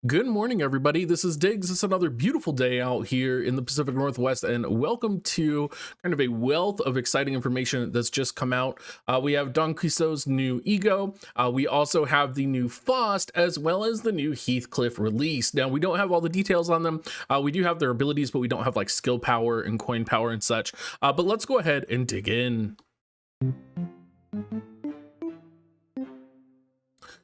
Good morning, everybody. This is Diggs. It's another beautiful day out here in the Pacific Northwest, and welcome to kind of a wealth of exciting information that's just come out. We have Don Quixote's new Ego. We also have the new Faust, as well as the new Heathcliff release. Now, we don't have all the details on them. We do have their abilities, but we don't have like skill power and coin power and such. But let's go ahead and dig in.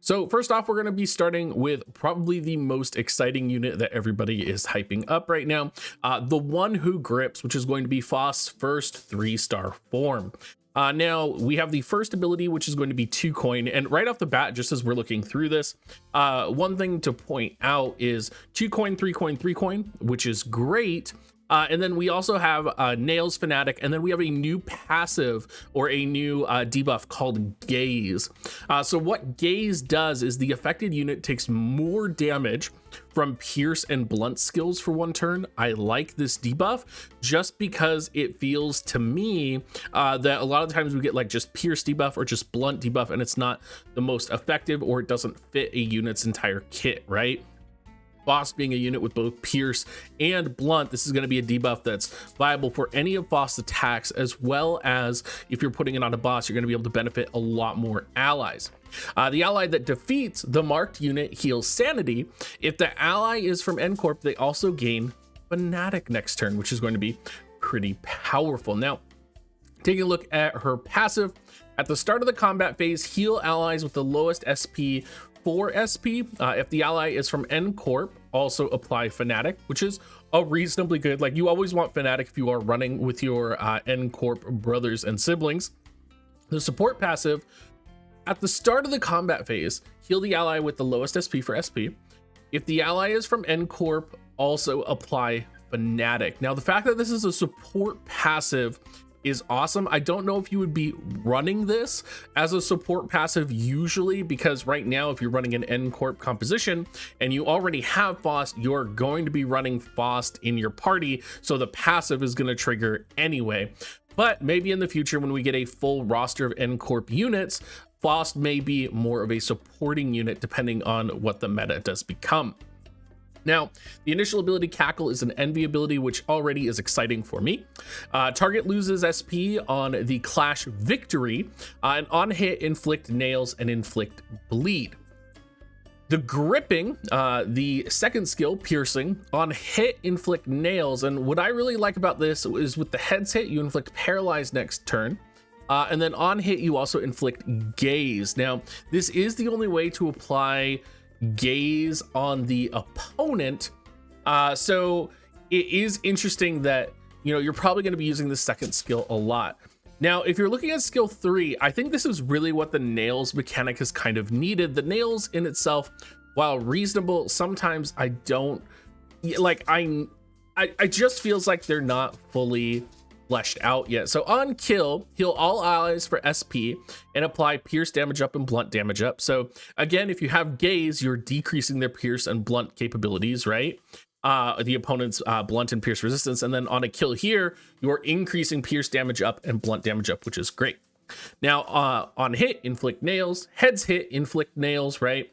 So first off, we're going to be starting with probably the most exciting unit that everybody is hyping up right now. The one Who Grips, which is going to be Faust's first 3-star form. Now we have the first ability, which is going to be 2 coin. And right off the bat, just as we're looking through this, one thing to point out is 2 coin, 3 coin, 3 coin, which is great. And then we also have Nails Fanatic, and then we have a new passive or a new debuff called Gaze. So what Gaze does is the affected unit takes more damage from Pierce and Blunt skills for 1 turn. I like this debuff just because it feels to me that a lot of times we get like just Pierce debuff or just Blunt debuff, and it's not the most effective, or it doesn't fit a unit's entire kit, right? Faust being a unit with both Pierce and Blunt, this is going to be a debuff that's viable for any of Faust's attacks, as well as if you're putting it on a boss, you're going to be able to benefit a lot more allies. The ally that defeats the marked unit heals sanity. If the ally is from N Corp, they also gain Fanatic next turn, which is going to be pretty powerful. Now, taking a look at her passive, at the start of the combat phase, heal allies with the lowest SP 4 SP. If the ally is from N Corp, also apply Fanatic, which is a reasonably good. Like, you always want Fanatic if you are running with your N Corp brothers and siblings. The support passive, at the start of the combat phase, heal the ally with the lowest SP for SP. If the ally is from N Corp, also apply Fanatic. Now, the fact that this is a support passive is awesome. I don't know if you would be running this as a support passive usually, because right now if you're running an N Corp composition and you already have Faust, you're going to be running Faust in your party, so the passive is going to trigger anyway. But maybe in the future, when we get a full roster of N Corp units, Faust may be more of a supporting unit depending on what the meta does become. Now, the initial ability Cackle is an envy ability, which already is exciting for me. Target loses SP on the Clash Victory, and on hit, inflict nails and inflict bleed. The gripping, the second skill, piercing, on hit, inflict nails. And what I really like about this is with the heads hit, you inflict paralyze next turn. And then on hit, you also inflict gaze. Now, this is the only way to apply gaze on the opponent, so it is interesting that, you know, you're probably going to be using the second skill a lot. Now, if you're looking at skill 3, I think this is really what the nails mechanic has kind of needed. The nails in itself, while reasonable, sometimes I don't like. I just feels like they're not fully fleshed out yet. So on kill, heal all allies for SP and apply pierce damage up and blunt damage up. So again, if you have gaze, you're decreasing their pierce and blunt capabilities, right? The opponent's blunt and pierce resistance. And then on a kill here, you're increasing pierce damage up and blunt damage up, which is great. Now, on hit, inflict nails. Heads hit, inflict nails, right?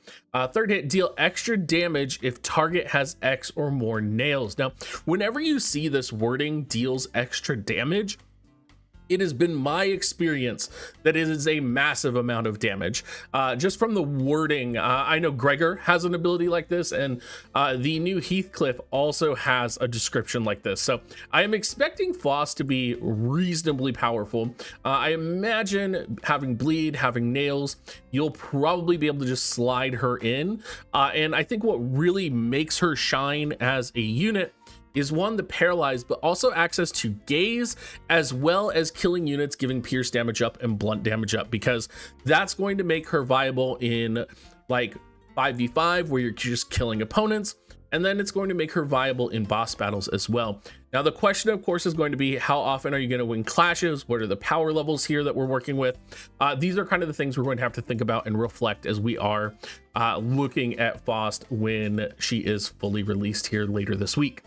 Third hit, deal extra damage if target has X or more nails. Now, whenever you see this wording, deals extra damage, it has been my experience that it is a massive amount of damage. Just from the wording, I know Gregor has an ability like this, and the new Heathcliff also has a description like this. So I am expecting Faust to be reasonably powerful. I imagine having bleed, having nails, you'll probably be able to just slide her in. And I think what really makes her shine as a unit is one, the paralyze, but also access to gaze, as well as killing units, giving pierce damage up and blunt damage up, because that's going to make her viable in like 5v5 where you're just killing opponents, and then it's going to make her viable in boss battles as well. Now, the question, of course, is going to be, how often are you going to win clashes? What are the power levels here that we're working with? These are kind of the things we're going to have to think about and reflect as we are looking at Faust when she is fully released here later this week.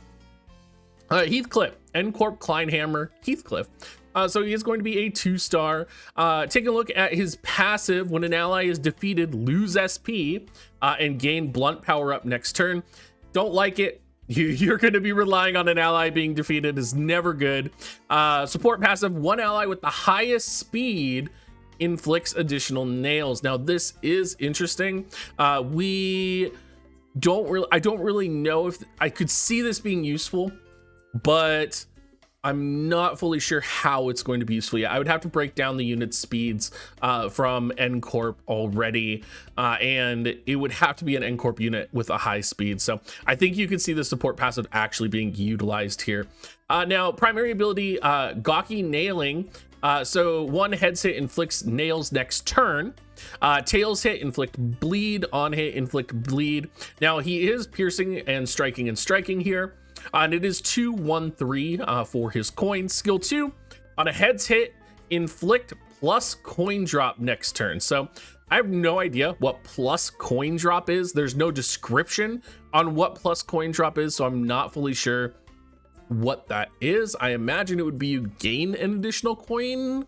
Heathcliff, N Corp Klein Hammer, Heathcliff. So he is going to be a 2-star. Take a look at his passive. When an ally is defeated, lose SP and gain blunt power up next turn. Don't like it. You're going to be relying on an ally being defeated, is never good. Support passive, one ally with the highest speed inflicts additional nails. Now this is interesting. I don't really know if I could see this being useful, but I'm not fully sure how it's going to be useful yet. I would have to break down the unit speeds from N Corp already, and it would have to be an N Corp unit with a high speed. So I think you could see the support passive actually being utilized here. Now, primary ability, gawky nailing. So one heads hit inflicts nails next turn. Tails hit inflict bleed. On hit inflict bleed. Now he is piercing and striking here. And it is 2-1-3 for his coin. Skill 2, on a heads hit, inflict plus coin drop next turn. So I have no idea what plus coin drop is. There's no description on what plus coin drop is, so I'm not fully sure what that is. I imagine it would be you gain an additional coin,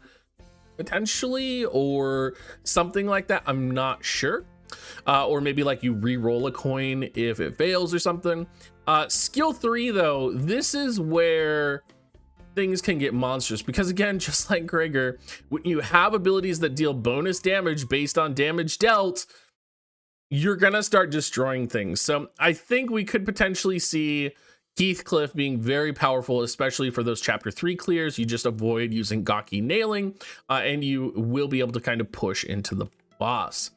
potentially, or something like that. I'm not sure. Or maybe like you re-roll a coin if it fails or something. Skill 3 though, this is where things can get monstrous, because again, just like Gregor, when you have abilities that deal bonus damage based on damage dealt, you're gonna start destroying things. So I think we could potentially see Heathcliff being very powerful, especially for those chapter 3 clears. You just avoid using gawky nailing, and you will be able to kind of push into the boss.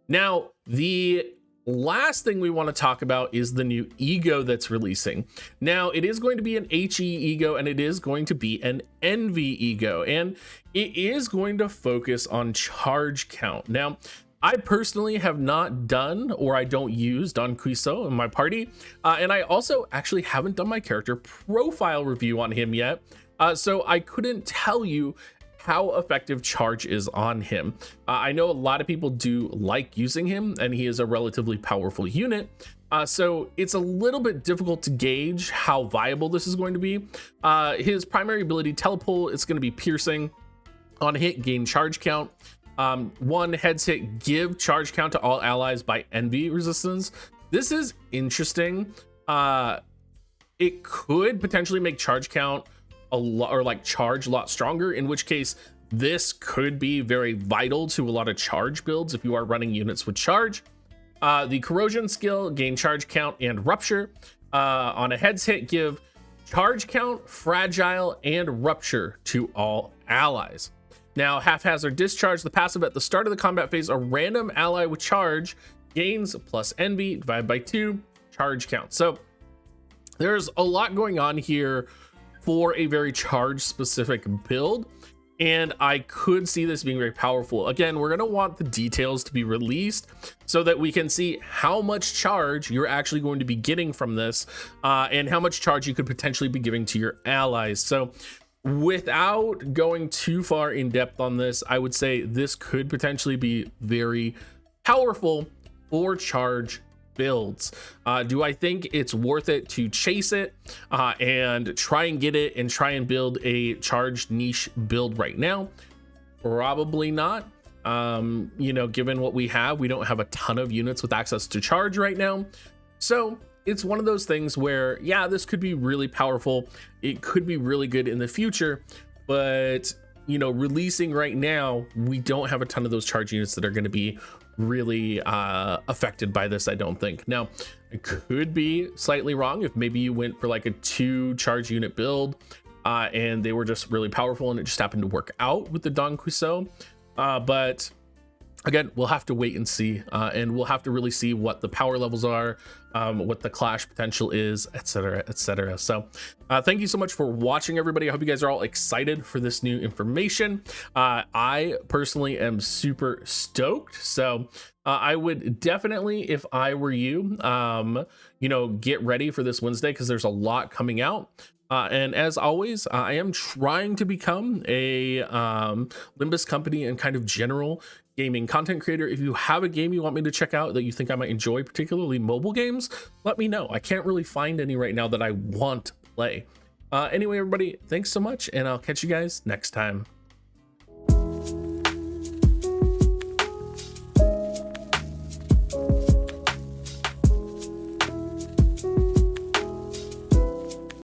Now, the last thing we want to talk about is the new ego that's releasing. Now, it is going to be an HE ego, and it is going to be an Envy ego, and it is going to focus on charge count. Now, I personally have not done, or I don't use Don Quixote in my party, and I also actually haven't done my character profile review on him yet, so I couldn't tell you how effective charge is on him. I know a lot of people do like using him, and he is a relatively powerful unit, so it's a little bit difficult to gauge how viable this is going to be. His primary ability, Telepole, it's going to be piercing. On hit, gain charge count. One heads hit, give charge count to all allies by envy resistance. This is interesting. It could potentially make charge count a lot, or like charge a lot stronger, in which case this could be very vital to a lot of charge builds if you are running units with charge. The corrosion skill, gain charge count and rupture. On a heads hit, give charge count, fragile, and rupture to all allies. Now, haphazard discharge, the passive at the start of the combat phase, a random ally with charge gains plus envy divided by 2 charge count. So there's a lot going on here for a very charge specific build, and I could see this being very powerful. Again, we're going to want the details to be released so that we can see how much charge you're actually going to be getting from this, and how much charge you could potentially be giving to your allies. So without going too far in depth on this, I would say this could potentially be very powerful for charge builds. Do I think it's worth it to chase it and try and get it and try and build a charged niche build right now? Probably not. You know, given what we have, we don't have a ton of units with access to charge right now. So it's one of those things where, yeah, this could be really powerful. It could be really good in the future, but you know, releasing right now, we don't have a ton of those charge units that are going to be really affected by this, I don't think. Now, I could be slightly wrong if maybe you went for like a 2 charge unit build and they were just really powerful and it just happened to work out with the Don Quixote. But again, we'll have to wait and see, and we'll have to really see what the power levels are, what the clash potential is, etc., etc. So thank you so much for watching, everybody. I hope you guys are all excited for this new information. I personally am super stoked. So I would definitely, if I were you, you know, get ready for this Wednesday, because there's a lot coming out. And as always, I am trying to become a Limbus company and kind of general gaming content creator. If you have a game you want me to check out that you think I might enjoy, particularly mobile games, let me know. I can't really find any right now that I want to play. Anyway, everybody, thanks so much, and I'll catch you guys next time.